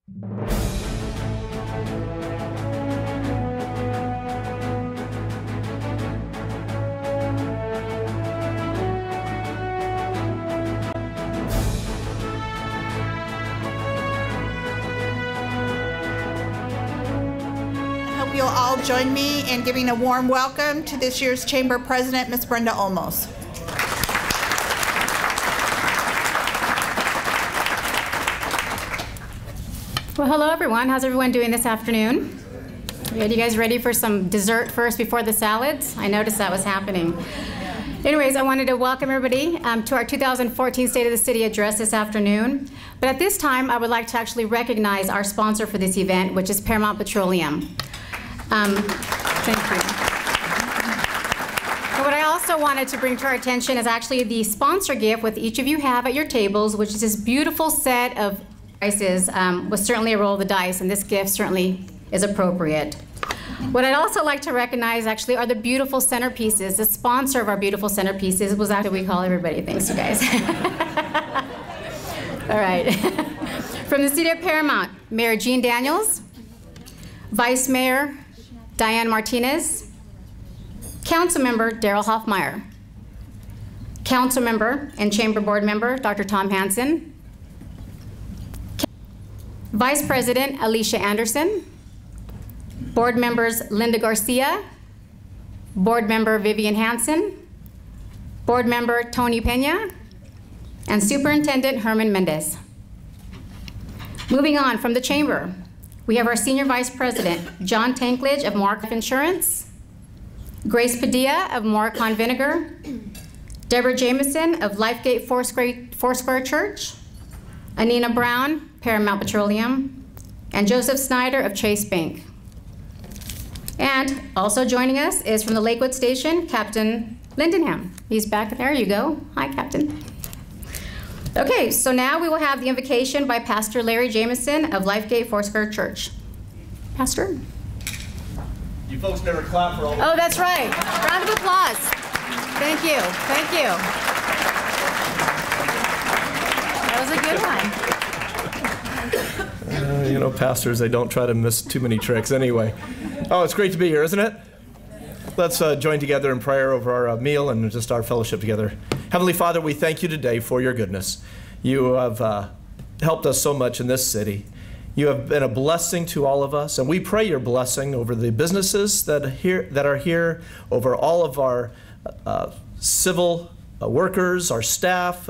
You'll all join me in giving a warm welcome to this year's Chamber President, Ms. Brenda Olmos. Well, hello everyone. How's everyone doing this afternoon? Are you guys ready for some dessert first before the salads? I noticed that was happening. Anyways, I wanted to welcome everybody to our 2014 State of the City address this afternoon. But at this time, I would like to actually recognize our sponsor for this event, which is Paramount Petroleum. Thank you. And what I also wanted to bring to our attention is actually the sponsor gift which each of you have at your tables, which is this beautiful set of dice, was certainly a roll of the dice, and this gift certainly is appropriate. What I'd also like to recognize actually are the beautiful centerpieces. The sponsor of our beautiful centerpieces was actually we call everybody. Thanks, you guys. All right. From the City of Paramount, Mayor Jean Daniels, Vice Mayor Diane Martinez, Councilmember Daryl Hoffmeyer, Councilmember and Chamber Board Member Dr. Tom Hansen, Vice President Alicia Anderson, Board Members Linda Garcia, Board Member Vivian Hansen, Board Member Tony Pena, and Superintendent Herman Mendez. Moving on from the Chamber, we have our Senior Vice President, John Tanklage of Mark Insurance, Grace Padilla of Moricon Vinegar, Deborah Jameson of Lifegate Foursquare Church, Anina Brown, Paramount Petroleum, and Joseph Snyder of Chase Bank. And also joining us is from the Lakewood Station, Captain Lindenham. He's back. There you go. Hi, Captain. Okay, so now we will have the invocation by Pastor Larry Jameson of Lifegate Foursquare Church. Pastor? You folks never clap for all the... Oh, that's right. Round of applause. Thank you. Thank you. That was a good one. You know, pastors, they don't try to miss too many tricks anyway. Oh, it's great to be here, isn't it? Let's join together in prayer over our meal and just our fellowship together. Heavenly Father, we thank you today for your goodness. You have helped us so much in this city. You have been a blessing to all of us, and we pray your blessing over the businesses that are here, over all of our civil workers, our staff,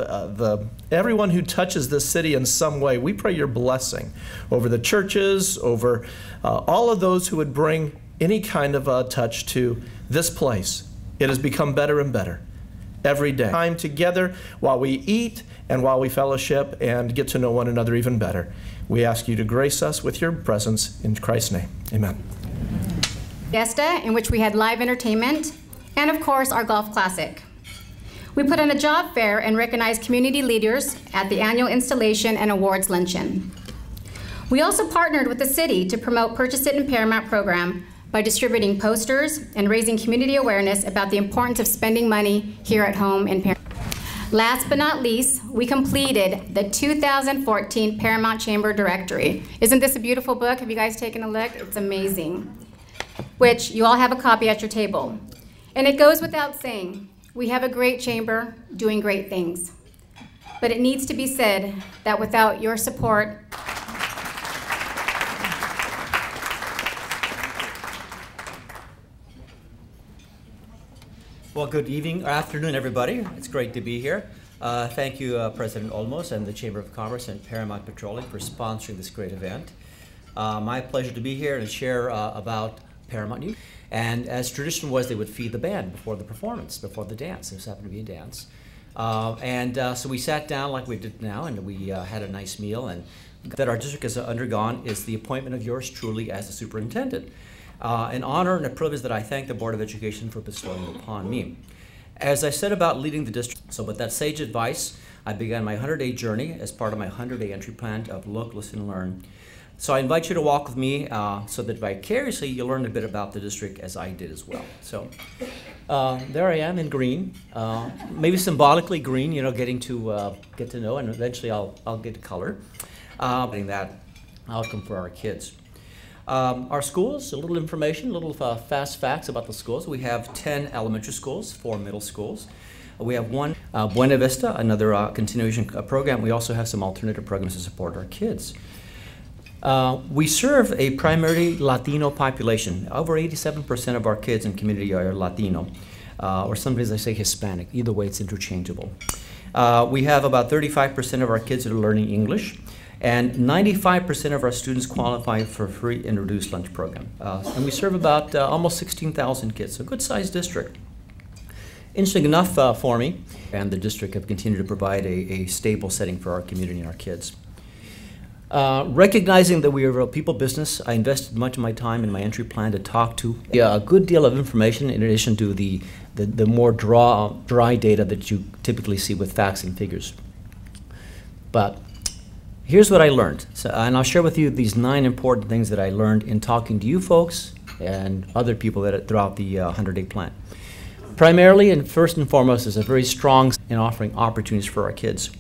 everyone who touches this city in some way. We pray your blessing over the churches, over all of those who would bring any kind of a touch to this place. It has become better and better every day. Time together while we eat and while we fellowship and get to know one another even better. We ask you to grace us with your presence in Christ's name. Amen. Fiesta, in which we had live entertainment, and of course our golf classic. We put on a job fair and recognized community leaders at the annual installation and awards luncheon. We also partnered with the city to promote Purchase It in Paramount program by distributing posters and raising community awareness about the importance of spending money here at home in Paramount. Last but not least, we completed the 2014 Paramount Chamber Directory. Isn't this a beautiful book? Have you guys taken a look? It's amazing. Which you all have a copy at your table. And it goes without saying, we have a great chamber doing great things. But it needs to be said that without your support, well, good evening or afternoon, everybody. It's great to be here. Thank you, President Olmos and the Chamber of Commerce and Paramount Petroleum for sponsoring this great event. My pleasure to be here and share about Paramount Youth. And as tradition was, they would feed the band before the performance, before the dance. This happened to be a dance. So we sat down like we did now, and we had a nice meal. And that our district has undergone is the appointment of yours truly as the superintendent. An honor and a privilege that I thank the Board of Education for bestowing upon me. As I said about leading the district, so with that sage advice, I began my 100-day journey as part of my 100-day entry plan of Look, Listen, and Learn. So I invite you to walk with me so that vicariously you'll learn a bit about the district as I did as well. So there I am in green, maybe symbolically green, you know, getting to get to know, and eventually I'll get to color. That outcome for our kids. Our schools, a little information, a little fast facts about the schools. We have 10 elementary schools, 4 middle schools. We have one Buena Vista, another continuation program. We also have some alternative programs to support our kids. We serve a primarily Latino population. Over 87% of our kids in community are Latino, or sometimes they say Hispanic. Either way, it's interchangeable. We have about 35% of our kids that are learning English, and 95% of our students qualify for free and reduced lunch program. And we serve about almost 16,000 kids, so a good-sized district. Interesting enough for me, and the district have continued to provide a stable setting for our community and our kids. Recognizing that we are a people business, I invested much of my time in my entry plan to talk to a good deal of information in addition to the more dry data that you typically see with facts and figures. But here's what I learned, and I'll share with you these 9 important things that I learned in talking to you folks and other people that throughout the 100-day plan. Primarily and first and foremost is a very strong in offering opportunities for our kids.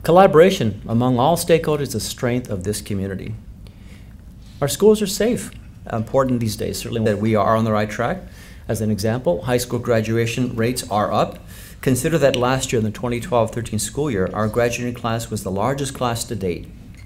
Collaboration among all stakeholders is the strength of this community. Our schools are safe, important these days, certainly that we are on the right track. As an example, high school graduation rates are up. Consider that last year in the 2012-13 school year, our graduating class was the largest class to date.